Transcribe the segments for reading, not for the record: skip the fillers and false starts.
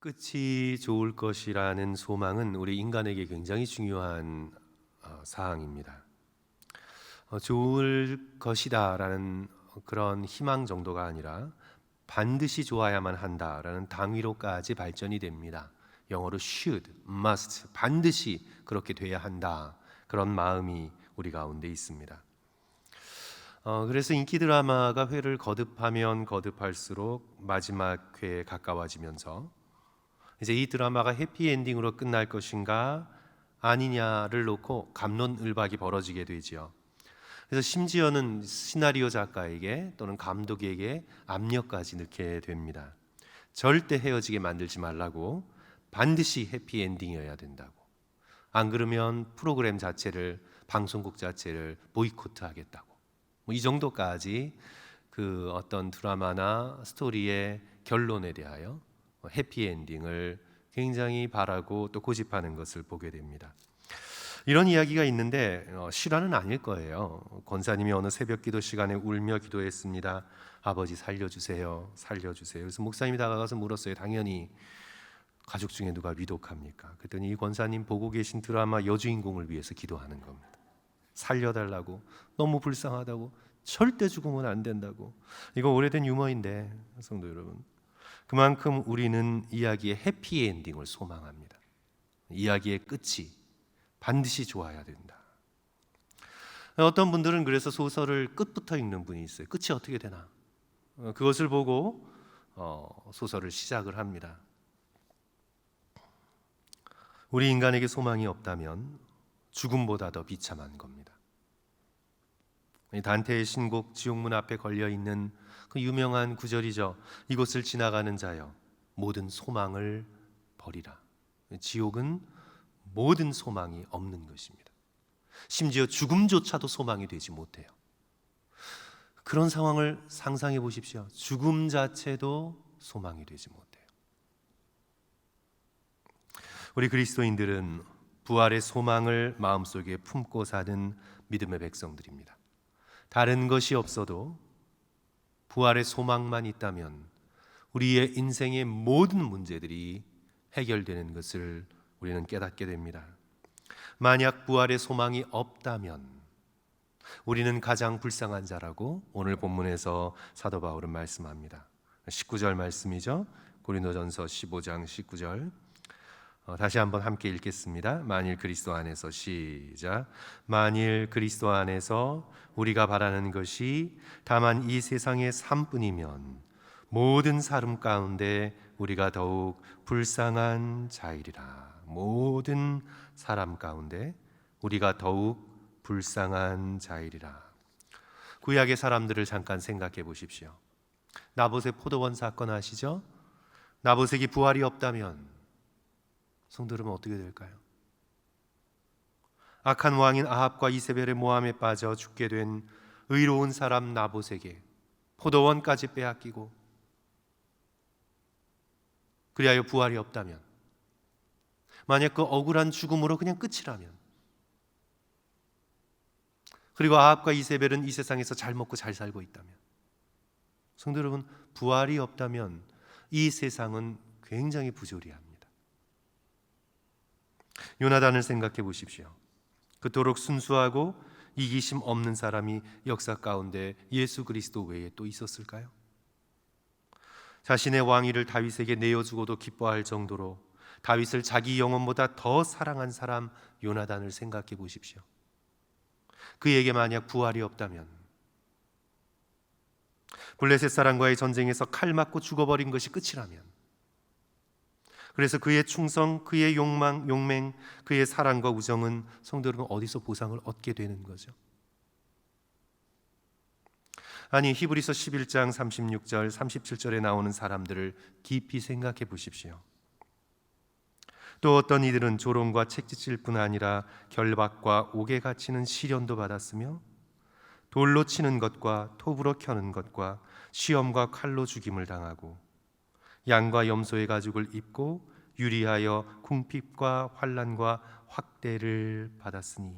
끝이 좋을 것이라는 소망은 우리 인간에게 굉장히 중요한 사항입니다. 좋을 것이다라는 그런 희망 정도가 아니라 반드시 좋아야만 한다라는 당위로까지 발전이 됩니다. 영어로 should, must, 반드시 그렇게 돼야 한다. 그런 마음이 우리 가운데 있습니다. 그래서 인기 드라마가 회를 거듭하면 거듭할수록 마지막 회에 가까워지면서 이제 이 드라마가 해피엔딩으로 끝날 것인가 아니냐를 놓고 갑론을박이 벌어지게 되지요. 그래서 심지어는 시나리오 작가에게 또는 감독에게 압력까지 넣게 됩니다. 절대 헤어지게 만들지 말라고, 반드시 해피엔딩이어야 된다고, 안 그러면 프로그램 자체를, 방송국 자체를 보이콧하겠다고, 이 정도까지 그 어떤 드라마나 스토리의 결론에 대하여 해피엔딩을 굉장히 바라고 또 고집하는 것을 보게 됩니다. 이런 이야기가 있는데 실화는 아닐 거예요. 권사님이 어느 새벽 기도 시간에 울며 기도했습니다. 아버지 살려주세요, 살려주세요. 그래서 목사님이 다가가서 물었어요. 당연히 가족 중에 누가 위독합니까? 그랬더니 이 권사님 보고 계신 드라마 여주인공을 위해서 기도하는 겁니다. 살려달라고, 너무 불쌍하다고, 절대 죽으면 안 된다고. 이거 오래된 유머인데 성도 여러분, 그만큼 우리는 이야기의 해피엔딩을 소망합니다. 이야기의 끝이 반드시 좋아야 된다. 어떤 분들은 그래서 소설을 끝부터 읽는 분이 있어요. 끝이 어떻게 되나, 그것을 보고 소설을 시작을 합니다. 우리 인간에게 소망이 없다면 죽음보다 더 비참한 겁니다. 단테의 신곡 지옥문 앞에 걸려있는 그 유명한 구절이죠. 이곳을 지나가는 자여 모든 소망을 버리라. 지옥은 모든 소망이 없는 것입니다. 심지어 죽음조차도 소망이 되지 못해요. 그런 상황을 상상해 보십시오. 죽음 자체도 소망이 되지 못해요. 우리 그리스도인들은 부활의 소망을 마음속에 품고 사는 믿음의 백성들입니다. 다른 것이 없어도 부활의 소망만 있다면 우리의 인생의 모든 문제들이 해결되는 것을 우리는 깨닫게 됩니다. 만약 부활의 소망이 없다면 우리는 가장 불쌍한 자라고 오늘 본문에서 사도 바울은 말씀합니다. 19절 말씀이죠. 고린도전서 15장 19절. 다시 한번 함께 읽겠습니다. 만일 그리스도 안에서, 시작. 만일 그리스도 안에서 우리가 바라는 것이 다만 이 세상의 삶뿐이면 모든 사람 가운데 우리가 더욱 불쌍한 자이리라. 모든 사람 가운데 우리가 더욱 불쌍한 자이리라. 구약의 사람들을 잠깐 생각해 보십시오. 나봇의 포도원 사건 아시죠? 나봇에게 부활이 없다면 성도 여러분 어떻게 될까요? 악한 왕인 아합과 이세벨의 모함에 빠져 죽게 된 의로운 사람 나봇에게 포도원까지 빼앗기고, 그리하여 부활이 없다면, 만약 그 억울한 죽음으로 그냥 끝이라면, 그리고 아합과 이세벨은 이 세상에서 잘 먹고 잘 살고 있다면, 성도 여러분, 부활이 없다면 이 세상은 굉장히 부조리합니다. 요나단을 생각해 보십시오. 그토록 순수하고 이기심 없는 사람이 역사 가운데 예수 그리스도 외에 또 있었을까요? 자신의 왕위를 다윗에게 내어주고도 기뻐할 정도로 다윗을 자기 영혼보다 더 사랑한 사람 요나단을 생각해 보십시오. 그에게 만약 부활이 없다면, 블레셋 사람과의 전쟁에서 칼 맞고 죽어버린 것이 끝이라면, 그래서 그의 충성, 그의 용맹, 그의 사랑과 우정은 성도 여러분 어디서 보상을 얻게 되는 거죠? 아니, 히브리서 11장 36절, 37절에 나오는 사람들을 깊이 생각해 보십시오. 또 어떤 이들은 조롱과 채찍질 뿐 아니라 결박과 옥에 갇히는 시련도 받았으며 돌로 치는 것과 톱으로 켜는 것과 시험과 칼로 죽임을 당하고 양과 염소의 가죽을 입고 유리하여 궁핍과 환난과 확대를 받았으니,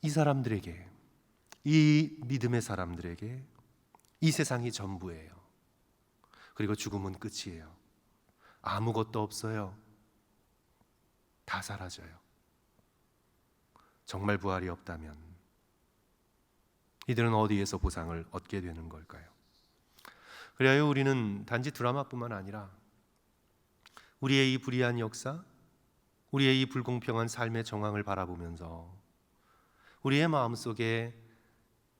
이 사람들에게, 이 믿음의 사람들에게 이 세상이 전부예요. 그리고 죽음은 끝이에요. 아무것도 없어요. 다 사라져요. 정말 부활이 없다면 이들은 어디에서 보상을 얻게 되는 걸까요? 그래야 우리는 단지 드라마뿐만 아니라 우리의 이 불의한 역사, 우리의 이 불공평한 삶의 정황을 바라보면서 우리의 마음속에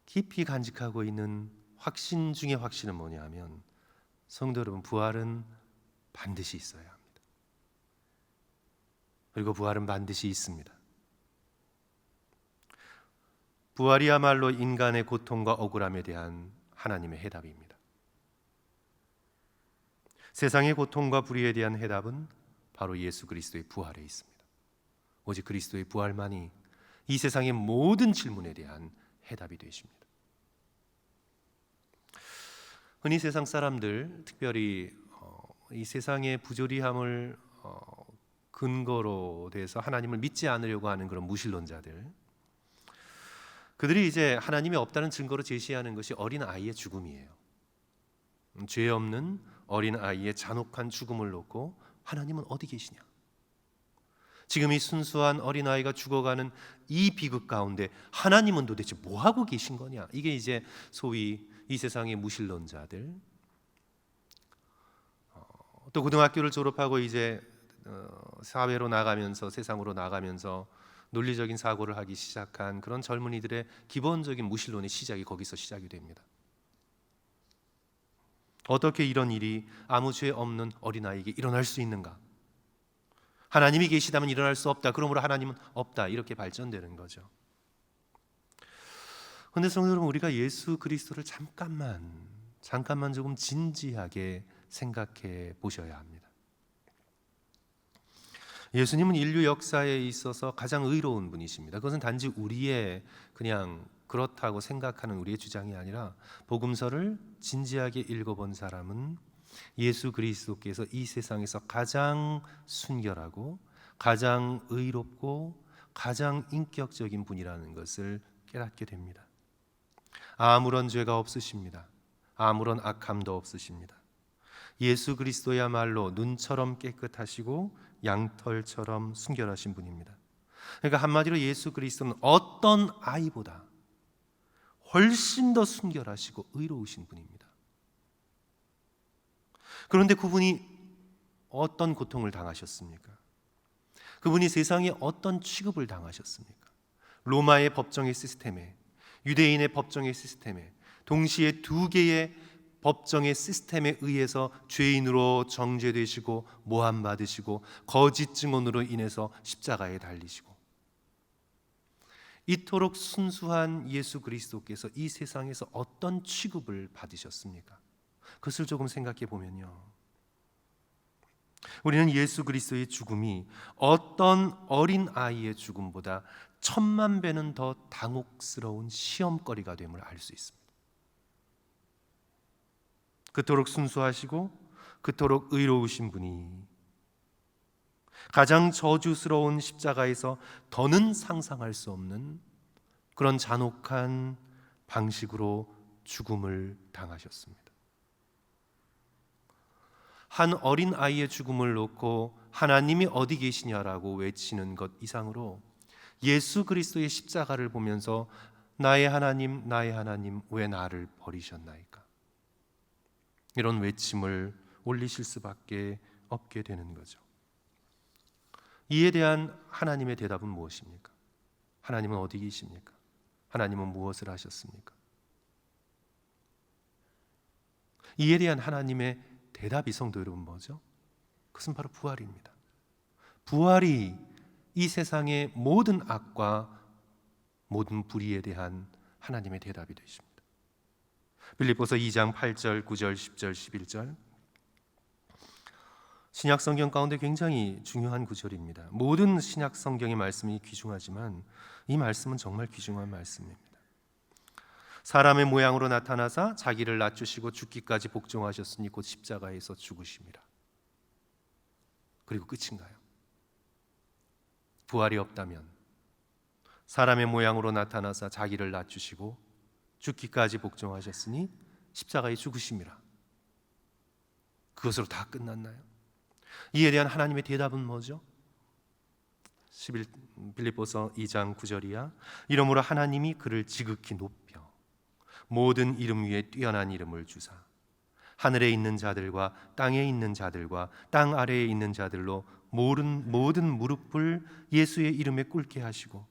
깊이 간직하고 있는 확신 중의 확신은 뭐냐 하면, 성도 여러분, 부활은 반드시 있어야 합니다. 그리고 부활은 반드시 있습니다. 부활이야말로 인간의 고통과 억울함에 대한 하나님의 해답입니다. 세상의 고통과 불의에 대한 해답은 바로 예수 그리스도의 부활에 있습니다. 오직 그리스도의 부활만이 이 세상의 모든 질문에 대한 해답이 되십니다. 흔히 세상 사람들, 특별히 이 세상의 부조리함을 근거로 돼서 하나님을 믿지 않으려고 하는 그런 무신론자들, 그들이 이제 하나님이 없다는 증거로 제시하는 것이 어린 아이의 죽음이에요. 죄 없는 어린 아이의 잔혹한 죽음을 놓고 하나님은 어디 계시냐? 지금 이 순수한 어린 아이가 죽어가는 이 비극 가운데 하나님은 도대체 뭐 하고 계신 거냐? 이게 이제 소위 이 세상의 무신론자들. 또 고등학교를 졸업하고 이제 사회로 나가면서, 세상으로 나가면서 논리적인 사고를 하기 시작한 그런 젊은이들의 기본적인 무신론의 시작이 거기서 시작이 됩니다. 어떻게 이런 일이 아무 죄 없는 어린아이에게 일어날 수 있는가? 하나님이 계시다면 일어날 수 없다. 그러므로 하나님은 없다. 이렇게 발전되는 거죠. 그런데 성도 여러분, 우리가 예수 그리스도를 잠깐만 조금 진지하게 생각해 보셔야 합니다. 예수님은 인류 역사에 있어서 가장 의로운 분이십니다. 그것은 단지 우리의 그냥 그렇다고 생각하는 우리의 주장이 아니라, 복음서를 진지하게 읽어본 사람은 예수 그리스도께서 이 세상에서 가장 순결하고 가장 의롭고 가장 인격적인 분이라는 것을 깨닫게 됩니다. 아무런 죄가 없으십니다. 아무런 악함도 없으십니다. 예수 그리스도야말로 눈처럼 깨끗하시고 양털처럼 순결하신 분입니다. 그러니까 한마디로 예수 그리스도는 어떤 아이보다 훨씬 더 순결하시고 의로우신 분입니다. 그런데 그분이 어떤 고통을 당하셨습니까? 그분이 세상에 어떤 취급을 당하셨습니까? 로마의 법정의 시스템에, 유대인의 법정의 시스템에, 동시에 두 개의 법정의 시스템에 의해서 죄인으로 정죄되시고 모함받으시고 거짓 증언으로 인해서 십자가에 달리시고, 이토록 순수한 예수 그리스도께서 이 세상에서 어떤 취급을 받으셨습니까? 그것을 조금 생각해 보면요, 우리는 예수 그리스도의 죽음이 어떤 어린 아이의 죽음보다 10,000배는 더 당혹스러운 시험거리가 됨을 알 수 있습니다. 그토록 순수하시고 그토록 의로우신 분이 가장 저주스러운 십자가에서 더는 상상할 수 없는 그런 잔혹한 방식으로 죽음을 당하셨습니다. 한 어린 아이의 죽음을 놓고 하나님이 어디 계시냐라고 외치는 것 이상으로 예수 그리스도의 십자가를 보면서 나의 하나님 왜 나를 버리셨나이까? 이런 외침을 올리실 수밖에 없게 되는 거죠. 이에 대한 하나님의 대답은 무엇입니까? 하나님은 어디 계십니까? 하나님은 무엇을 하셨습니까? 이에 대한 하나님의 대답이, 성도 여러분, 뭐죠? 그것은 바로 부활입니다. 부활이 이 세상의 모든 악과 모든 불의에 대한 하나님의 대답이 되십니다. 빌립보서 2장 8절, 9절, 10절, 11절, 신약 성경 가운데 굉장히 중요한 구절입니다. 모든 신약 성경의 말씀이 귀중하지만 이 말씀은 정말 귀중한 말씀입니다. 사람의 모양으로 나타나사 자기를 낮추시고 죽기까지 복종하셨으니 곧 십자가에서 죽으심이라. 그리고 끝인가요? 부활이 없다면 사람의 모양으로 나타나사 자기를 낮추시고 죽기까지 복종하셨으니 십자가에 죽으심이라. 그것으로 다 끝났나요? 이에 대한 하나님의 대답은 뭐죠? 빌립보서 2장 9절이야. 이러므로 하나님이 그를 지극히 높여 모든 이름 위에 뛰어난 이름을 주사 하늘에 있는 자들과 땅에 있는 자들과 땅 아래에 있는 자들로 모든 무릎을 예수의 이름에 꿇게 하시고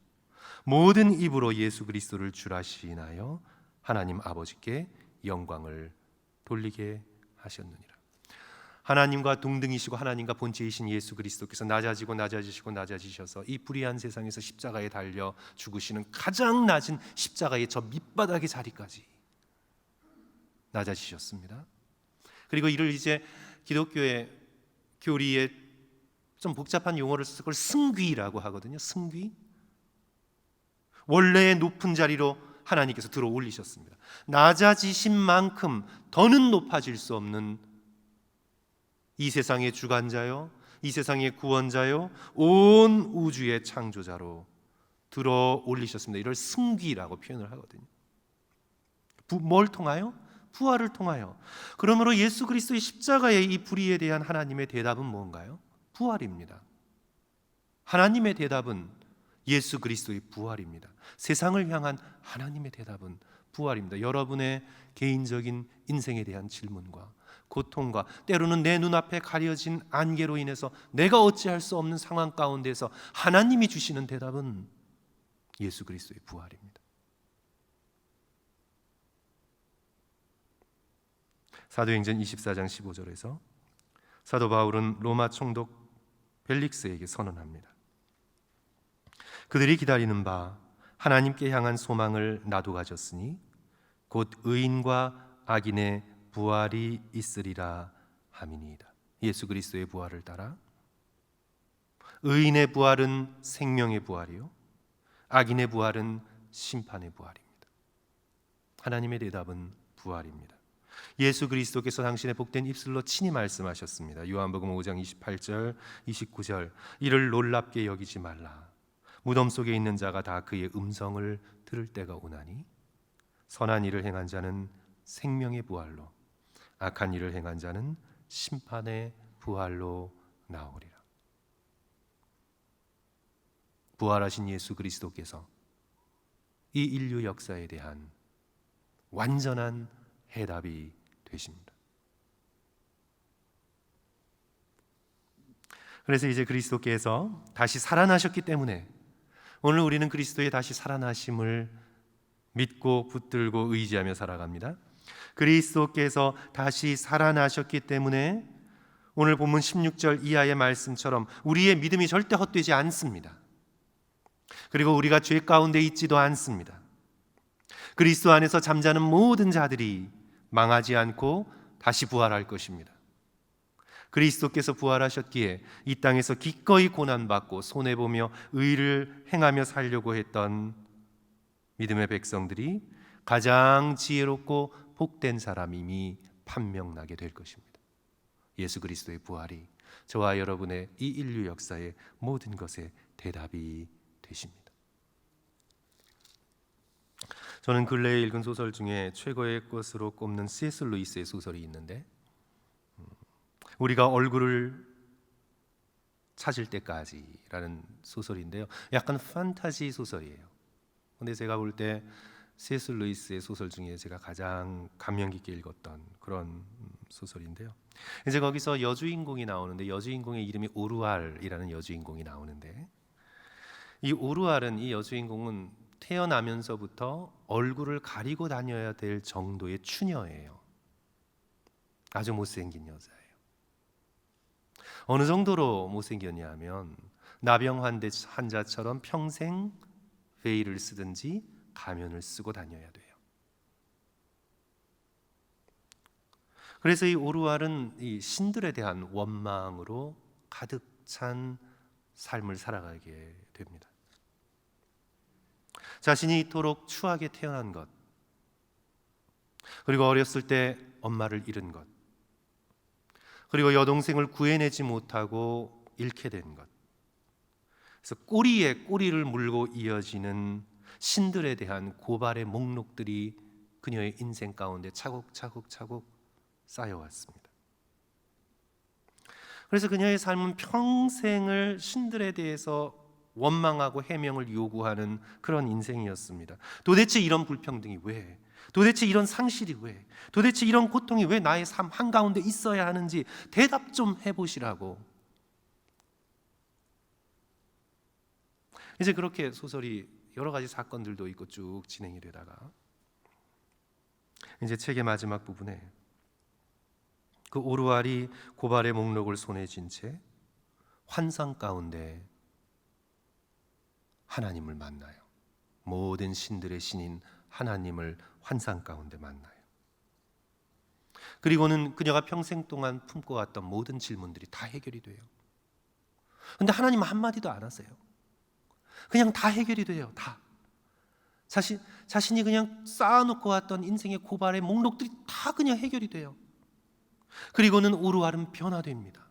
모든 입으로 예수 그리스도를 주라시나요 하나님 아버지께 영광을 돌리게 하셨느니라. 하나님과 동등이시고 하나님과 본체이신 예수 그리스도께서 낮아지고 낮아지시고 낮아지셔서 이 불의한 세상에서 십자가에 달려 죽으시는 가장 낮은 십자가의 저 밑바닥의 자리까지 낮아지셨습니다. 그리고 이를 이제 기독교의 교리에 좀 복잡한 용어를 써서 그걸 승귀라고 하거든요. 승귀. 원래의 높은 자리로 하나님께서 들어 올리셨습니다. 낮아지신 만큼 더는 높아질 수 없는 이 세상의 주관자요, 이 세상의 구원자요, 온 우주의 창조자로 들어 올리셨습니다. 이걸 승귀라고 표현을 하거든요. 뭘 통하여? 부활을 통하여. 그러므로 예수 그리스도의 십자가의 이 불의에 대한 하나님의 대답은 뭔가요? 부활입니다. 하나님의 대답은 예수 그리스도의 부활입니다. 세상을 향한 하나님의 대답은 부활입니다. 여러분의 개인적인 인생에 대한 질문과 고통과 때로는 내 눈앞에 가려진 안개로 인해서 내가 어찌할 수 없는 상황 가운데서 하나님이 주시는 대답은 예수 그리스도의 부활입니다. 사도행전 24장 15절에서 사도 바울은 로마 총독 벨릭스에게 선언합니다. 그들이 기다리는 바 하나님께 향한 소망을 나도 가졌으니 곧 의인과 악인의 부활이 있으리라 함이니이다. 예수 그리스도의 부활을 따라 의인의 부활은 생명의 부활이요 악인의 부활은 심판의 부활입니다. 하나님의 대답은 부활입니다. 예수 그리스도께서 당신의 복된 입술로 친히 말씀하셨습니다. 요한복음 5장 28절 29절 이를 놀랍게 여기지 말라. 무덤 속에 있는 자가 다 그의 음성을 들을 때가 오나니 선한 일을 행한 자는 생명의 부활로 악한 일을 행한 자는 심판의 부활로 나오리라. 부활하신 예수 그리스도께서 이 인류 역사에 대한 완전한 해답이 되십니다. 그래서 이제 그리스도께서 다시 살아나셨기 때문에 오늘 우리는 그리스도의 다시 살아나심을 믿고 붙들고 의지하며 살아갑니다. 그리스도께서 다시 살아나셨기 때문에 오늘 본문 16절 이하의 말씀처럼 우리의 믿음이 절대 헛되지 않습니다. 그리고 우리가 죄 가운데 있지도 않습니다. 그리스도 안에서 잠자는 모든 자들이 망하지 않고 다시 부활할 것입니다. 그리스도께서 부활하셨기에 이 땅에서 기꺼이 고난받고 손해보며 의를 행하며 살려고 했던 믿음의 백성들이 가장 지혜롭고 복된 사람임이 판명나게 될 것입니다. 예수 그리스도의 부활이 저와 여러분의 이 인류 역사의 모든 것의 대답이 되십니다. 저는 근래에 읽은 소설 중에 최고의 것으로 꼽는 C.S. 루이스의 소설이 있는데 우리가 얼굴을 찾을 때까지라는 소설인데요. 약간 판타지 소설이에요. 근데 제가 볼 때 C.S. 루이스의 소설 중에 제가 가장 감명 깊게 읽었던 그런 소설인데요. 이제 거기서 여주인공이 나오는데 여주인공의 이름이 오루알이라는 여주인공이 나오는데 이 오루알은 이 여주인공은 태어나면서부터 얼굴을 가리고 다녀야 될 정도의 추녀예요. 아주 못생긴 여자예요. 어느 정도로 못생겼냐면 나병 환자처럼 평생 베일을 쓰든지 가면을 쓰고 다녀야 돼요. 그래서 이 오루알은 이 신들에 대한 원망으로 가득 찬 삶을 살아가게 됩니다. 자신이 이토록 추하게 태어난 것, 그리고 어렸을 때 엄마를 잃은 것, 그리고 여동생을 구해내지 못하고 잃게 된 것, 그래서 꼬리에 꼬리를 물고 이어지는 신들에 대한 고발의 목록들이 그녀의 인생 가운데 차곡차곡 쌓여왔습니다. 그래서 그녀의 삶은 평생을 신들에 대해서 원망하고 해명을 요구하는 그런 인생이었습니다. 도대체 이런 불평등이 왜? 도대체 이런 상실이 왜? 도대체 이런 고통이 왜 나의 삶 한가운데 있어야 하는지 대답 좀 해보시라고. 이제 그렇게 소설이 여러 가지 사건들도 있고 쭉 진행이 되다가 이제 책의 마지막 부분에 그 오르알이 고발의 목록을 손에 쥔 채 환상 가운데 하나님을 만나요. 모든 신들의 신인 하나님을 환상 가운데 만나요. 그리고는 그녀가 평생 동안 품고 왔던 모든 질문들이 다 해결이 돼요. 그런데 하나님 한마디도 안 하세요. 그냥 다 해결이 돼요. 다. 자신이 그냥 쌓아놓고 왔던 인생의 고발의 목록들이 다 그냥 해결이 돼요. 그리고는 오르알은 변화됩니다.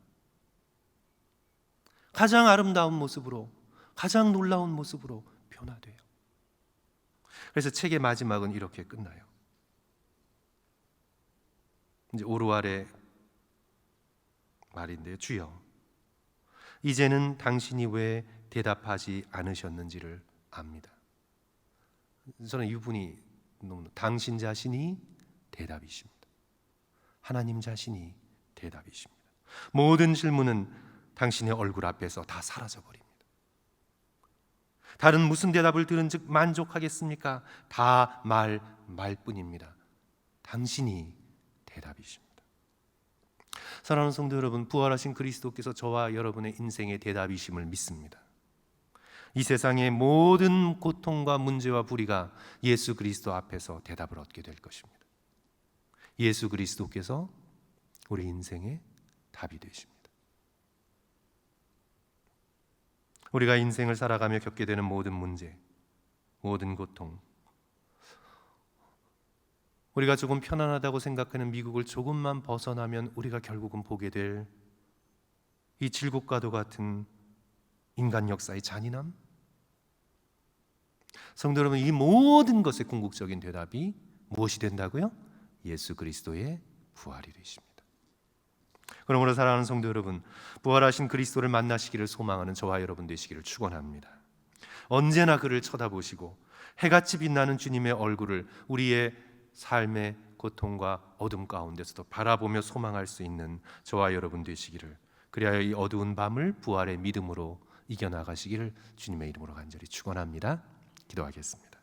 가장 아름다운 모습으로, 가장 놀라운 모습으로 변화돼요. 그래서 책의 마지막은 이렇게 끝나요. 이제 오르알의 말인데요. 주여, 이제는 당신이 왜 대답하지 않으셨는지를 압니다. 저는 이분이 너무 당신 자신이 대답이십니다. 하나님 자신이 대답이십니다. 모든 질문은 당신의 얼굴 앞에서 다 사라져버립니다. 다른 무슨 대답을 들은 즉 만족하겠습니까? 다 말뿐입니다. 당신이 대답이십니다. 사랑하는 성도 여러분, 부활하신 그리스도께서 저와 여러분의 인생의 대답이심을 믿습니다. 이 세상의 모든 고통과 문제와 불의가 예수 그리스도 앞에서 대답을 얻게 될 것입니다. 예수 그리스도께서 우리 인생의 답이 되십니다. 우리가 인생을 살아가며 겪게 되는 모든 문제, 모든 고통, 우리가 조금 편안하다고 생각하는 미국을 조금만 벗어나면 우리가 결국은 보게 될 이 질곡과도 같은 인간 역사의 잔인함, 성도 여러분, 이 모든 것의 궁극적인 대답이 무엇이 된다고요? 예수 그리스도의 부활이 되십니다. 그러므로 사랑하는 성도 여러분, 부활하신 그리스도를 만나시기를 소망하는 저와 여러분 되시기를 축원합니다. 언제나 그를 쳐다보시고 해같이 빛나는 주님의 얼굴을 우리의 삶의 고통과 어둠 가운데서도 바라보며 소망할 수 있는 저와 여러분 되시기를, 그리하여 이 어두운 밤을 부활의 믿음으로 이겨나가시기를 주님의 이름으로 간절히 축원합니다. 기도하겠습니다.